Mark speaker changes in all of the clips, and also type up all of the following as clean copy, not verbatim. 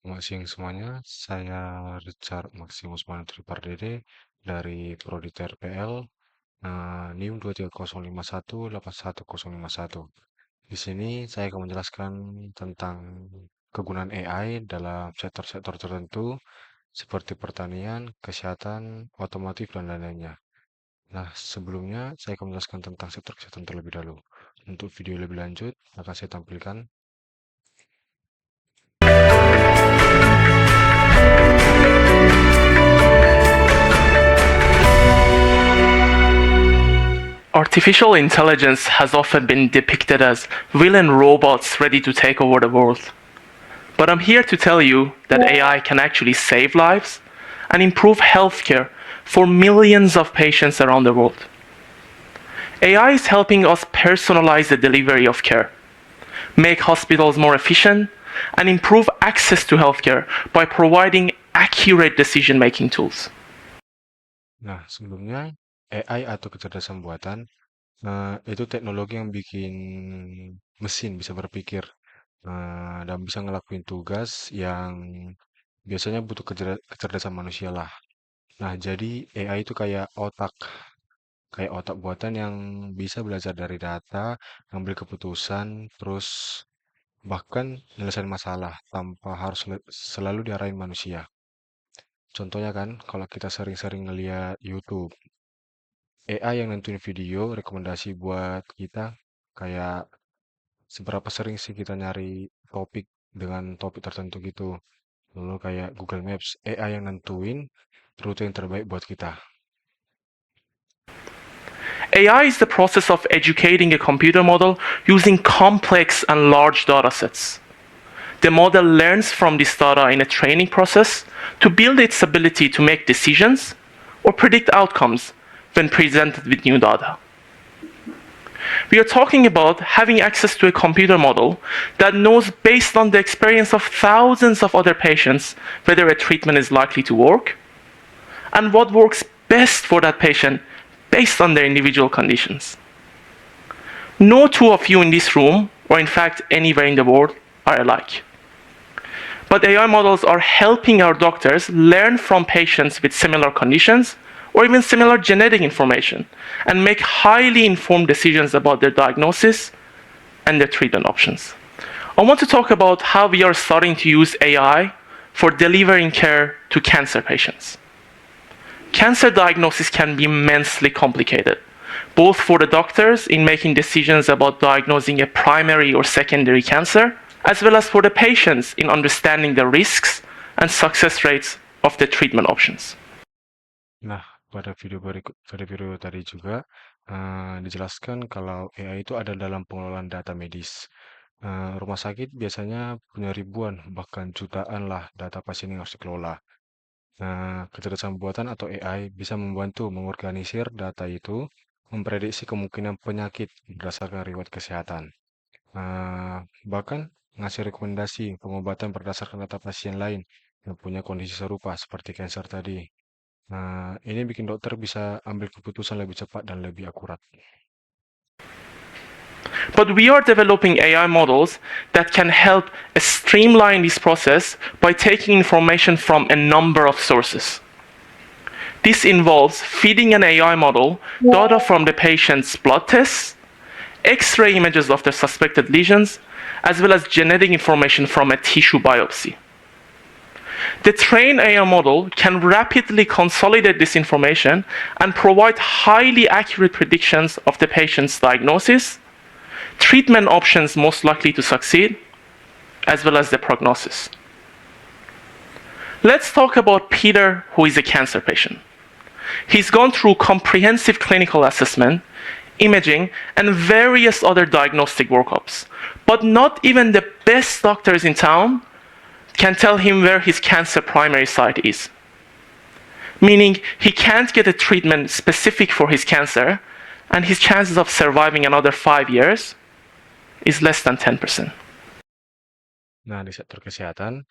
Speaker 1: Selamat siang semuanya, saya Richard Maximus Manutri Pardede dari Prodi TRPL, NIM 230518151. Di sini saya akan menjelaskan tentang kegunaan AI dalam sektor-sektor tertentu seperti pertanian, kesehatan, otomotif, dan lain-lainnya. Nah, sebelumnya saya akan menjelaskan tentang sektor kesehatan terlebih dahulu. Untuk video lebih lanjut, akan saya tampilkan.
Speaker 2: Artificial intelligence has often been depicted as villain robots ready to take over the world. But I'm here to tell you that AI can actually save lives and improve healthcare for millions of patients around the world. AI is helping us personalize the delivery of care, make hospitals more efficient, and improve access to healthcare by providing accurate decision making tools.
Speaker 1: Nah, sebelumnya AI atau kecerdasan buatan itu teknologi yang bikin mesin bisa berpikir dan bisa ngelakuin tugas yang biasanya butuh kecerdasan manusia lah. Nah, jadi AI itu kayak otak buatan yang bisa belajar dari data, ngambil keputusan, terus bahkan nyelesain masalah tanpa harus selalu diarahin manusia. Contohnya kan, kalau kita sering-sering ngeliat YouTube, AI yang nentuin video rekomendasi buat kita kayak seberapa sering sih kita nyari topik dengan topik tertentu gitu. Lalu kayak Google Maps, AI yang nentuin rute yang terbaik buat kita.
Speaker 2: AI is the process of educating a computer model using complex and large datasets. The model learns from this data in a training process to build its ability to make decisions or predict outcomes when presented with new data. We are talking about having access to a computer model that knows, based on the experience of thousands of other patients, whether a treatment is likely to work and what works best for that patient based on their individual conditions. No two of you in this room, or in fact anywhere in the world, are alike. But AI models are helping our doctors learn from patients with similar conditions or even similar genetic information and make highly informed decisions about their diagnosis and their treatment options. I want to talk about how we are starting to use AI for delivering care to cancer patients. Cancer diagnosis can be immensely complicated, both for the doctors in making decisions about diagnosing a primary or secondary cancer, as well as for the patients in understanding the risks and success rates of the treatment options.
Speaker 1: Nah, pada video tadi juga dijelaskan kalau AI itu ada dalam pengelolaan data medis. Rumah sakit biasanya punya ribuan, bahkan jutaan lah data pasien yang harus dikelola. Nah, kecerdasan buatan atau AI bisa membantu mengorganisir data itu, memprediksi kemungkinan penyakit berdasarkan riwayat kesehatan. Bahkan ngasih rekomendasi pengobatan berdasarkan data pasien lain yang punya kondisi serupa seperti kanker tadi. Nah, ini bikin dokter bisa ambil keputusan lebih cepat dan lebih akurat.
Speaker 2: But we are developing AI models that can help streamline this process by taking information from a number of sources. This involves feeding an AI model data from the patient's blood tests, X-ray images of the suspected lesions, as well as genetic information from a tissue biopsy. The trained AI model can rapidly consolidate this information and provide highly accurate predictions of the patient's diagnosis, treatment options most likely to succeed, as well as the prognosis. Let's talk about Peter, who is a cancer patient. He's gone through comprehensive clinical assessment, imaging, and various other diagnostic workups. But not even the best doctors in town can tell him where his cancer primary site is. Meaning he can't get a treatment specific for his cancer, and his chances of surviving another 5 years is less than 10%.
Speaker 1: Nah, di sektor kesehatan,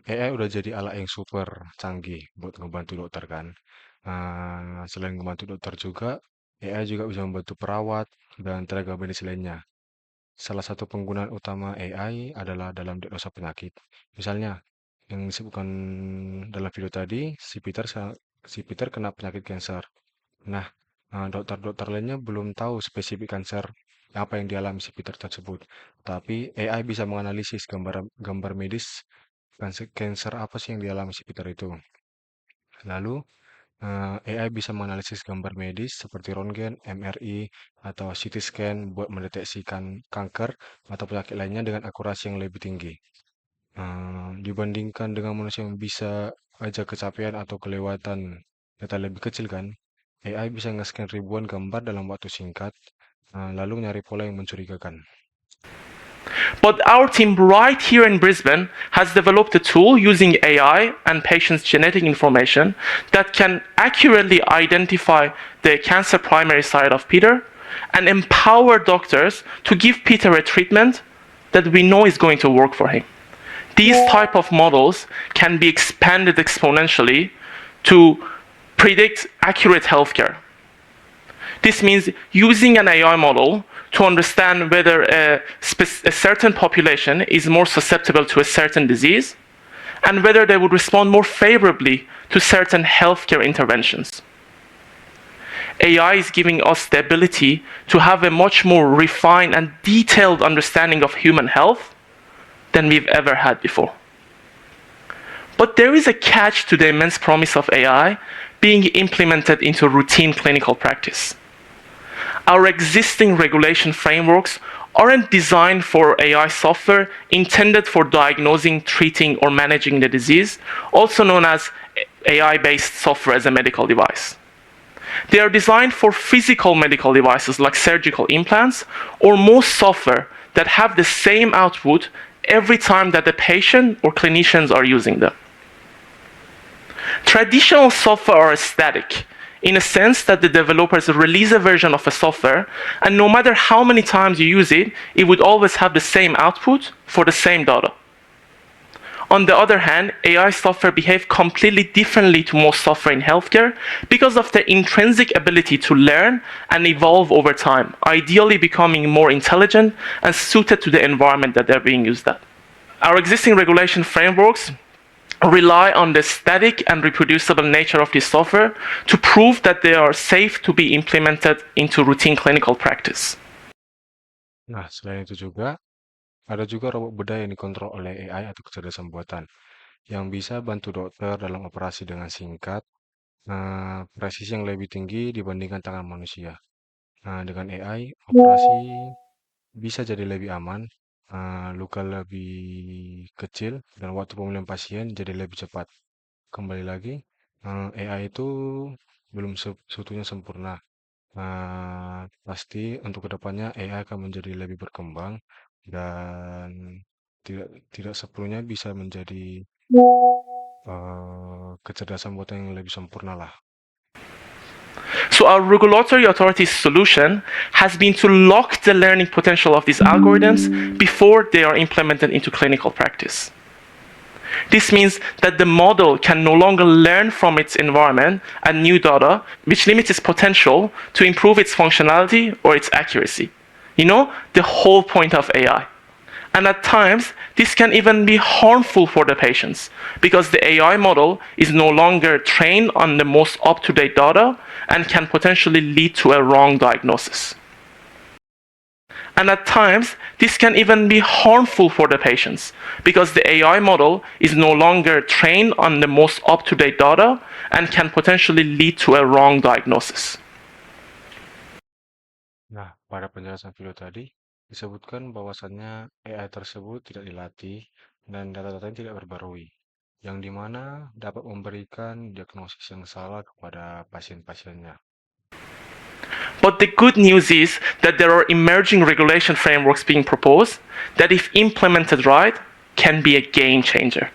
Speaker 1: AI udah jadi alat yang super canggih buat ngebantu dokter kan. Selain ngebantu dokter juga, AI juga bisa membantu perawat dan tenaga medis lainnya. Salah satu penggunaan utama AI adalah dalam diagnosa penyakit. Misalnya, yang disebutkan dalam video tadi, si Peter kena penyakit kanker. Nah, dokter-dokter lainnya belum tahu spesifik kanker apa yang dialami si Peter tersebut. Tapi AI bisa menganalisis gambar medis kanker apa sih yang dialami si Peter itu. Lalu AI bisa menganalisis gambar medis seperti röntgen, MRI, atau CT scan buat mendeteksi kanker atau penyakit lainnya dengan akurasi yang lebih tinggi. Dibandingkan dengan manusia yang bisa aja kecapean atau kelewatan data lebih kecil kan, AI bisa nge-scan ribuan gambar dalam waktu singkat, lalu nyari pola yang mencurigakan.
Speaker 2: But our team right here in Brisbane has developed a tool using AI and patients' genetic information that can accurately identify the cancer primary site of Peter and empower doctors to give Peter a treatment that we know is going to work for him. These type of models can be expanded exponentially to predict accurate healthcare. This means using an AI model to understand whether a certain population is more susceptible to a certain disease and whether they would respond more favorably to certain healthcare interventions. AI is giving us the ability to have a much more refined and detailed understanding of human health than we've ever had before. But there is a catch to the immense promise of AI being implemented into routine clinical practice. Our existing regulation frameworks aren't designed for AI software intended for diagnosing, treating, or managing the disease, also known as AI-based software as a medical device. They are designed for physical medical devices like surgical implants or most software that have the same output every time that the patient or clinicians are using them. Traditional software are static, in a sense that the developers release a version of a software, and no matter how many times you use it, it would always have the same output for the same data. On the other hand, AI software behave completely differently to most software in healthcare because of their intrinsic ability to learn and evolve over time, ideally becoming more intelligent and suited to the environment that they're being used at. Our existing regulation frameworks rely on the static and reproducible nature of this software to prove that they are safe to be implemented into routine clinical practice.
Speaker 1: Nah, selain itu juga, ada juga robot bedah yang dikontrol oleh AI atau kecerdasan buatan, yang bisa bantu dokter dalam operasi dengan singkat, presisi yang lebih tinggi dibandingkan tangan manusia. Dengan AI, operasi bisa jadi lebih aman, luka lebih kecil, dan waktu pemulihan pasien jadi lebih cepat. Kembali lagi, AI itu belum seutuhnya sempurna. Pasti untuk kedepannya AI akan menjadi lebih berkembang dan tidak sepenuhnya bisa menjadi kecerdasan buatan yang lebih sempurna lah.
Speaker 2: So our regulatory authority's solution has been to lock the learning potential of these algorithms before they are implemented into clinical practice. This means that the model can no longer learn from its environment and new data, which limits its potential to improve its functionality or its accuracy. You know, the whole point of AI. And at times, this can even be harmful for the patients because the AI model is no longer trained on the most up-to-date data and can potentially lead to a wrong diagnosis. And at times, this can even be harmful for the patients because the AI model is no longer trained on the most up-to-date data and can potentially lead to a wrong diagnosis.
Speaker 1: Nah, pada penjelasan video tadi, disebutkan bahwasannya AI tersebut tidak dilatih dan data-datanya tidak berbarui, yang dimana dapat memberikan diagnosis yang salah kepada pasien-pasiennya.
Speaker 2: But the good news is that there are emerging regulation frameworks being proposed that, if implemented right, can be a game changer.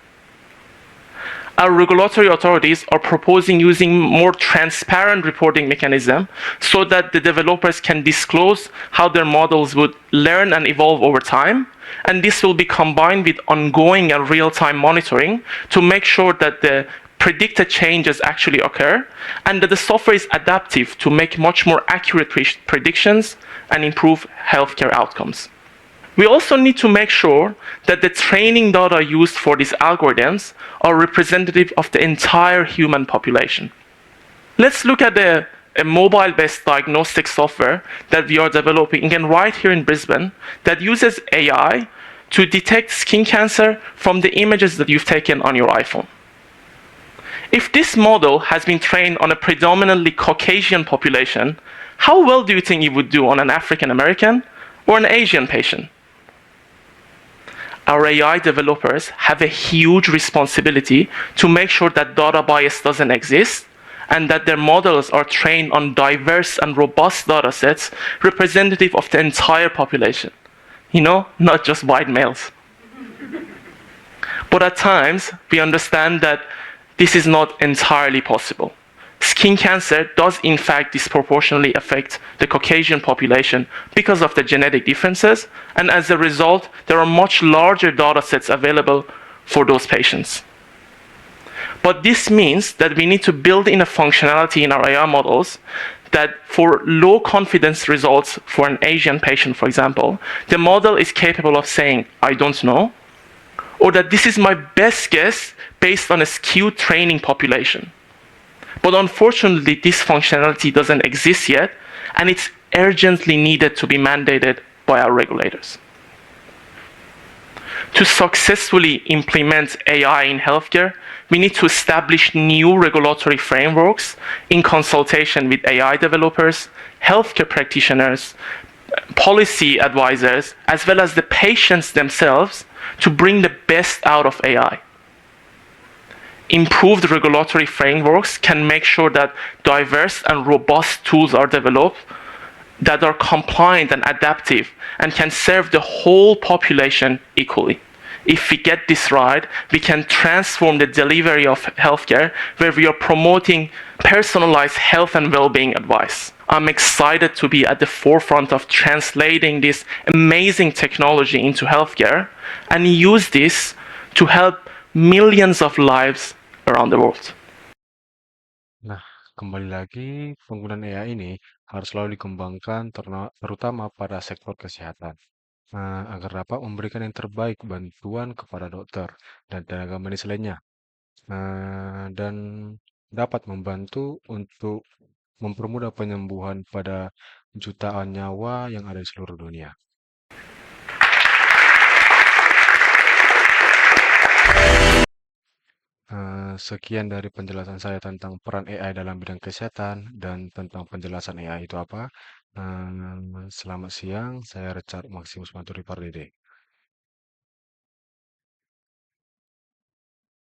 Speaker 2: Our regulatory authorities are proposing using more transparent reporting mechanism so that the developers can disclose how their models would learn and evolve over time, and this will be combined with ongoing and real-time monitoring to make sure that the predicted changes actually occur and that the software is adaptive to make much more accurate predictions and improve healthcare outcomes. We also need to make sure that the training data used for these algorithms are representative of the entire human population. Let's look at a mobile-based diagnostic software that we are developing again right here in Brisbane that uses AI to detect skin cancer from the images that you've taken on your iPhone. If this model has been trained on a predominantly Caucasian population, how well do you think it would do on an African American or an Asian patient? Our AI developers have a huge responsibility to make sure that data bias doesn't exist and that their models are trained on diverse and robust data sets representative of the entire population. You know, not just white males. But at times, we understand that this is not entirely possible. Skin cancer does in fact disproportionately affect the Caucasian population because of the genetic differences, and as a result, there are much larger data sets available for those patients. But this means that we need to build in a functionality in our AI models that for low confidence results for an Asian patient, for example, the model is capable of saying, I don't know, or that this is my best guess based on a skewed training population. But unfortunately, this functionality doesn't exist yet, and it's urgently needed to be mandated by our regulators. To successfully implement AI in healthcare, we need to establish new regulatory frameworks in consultation with AI developers, healthcare practitioners, policy advisors, as well as the patients themselves to bring the best out of AI. Improved regulatory frameworks can make sure that diverse and robust tools are developed that are compliant and adaptive and can serve the whole population equally. If we get this right, we can transform the delivery of healthcare where we are promoting personalized health and well-being advice. I'm excited to be at the forefront of translating this amazing technology into healthcare and use this to help millions of lives around the world.
Speaker 1: Nah, kembali lagi, penggunaan AI ini harus selalu dikembangkan terutama pada sektor kesehatan, agar dapat memberikan yang terbaik bantuan kepada dokter dan tenaga medis lainnya, dan dapat membantu untuk mempermudah penyembuhan pada jutaan nyawa yang ada di seluruh dunia. Sekian dari penjelasan saya tentang peran AI dalam bidang kesehatan dan tentang penjelasan AI itu apa. Selamat siang, saya Richard Maximus Manturi Pardede.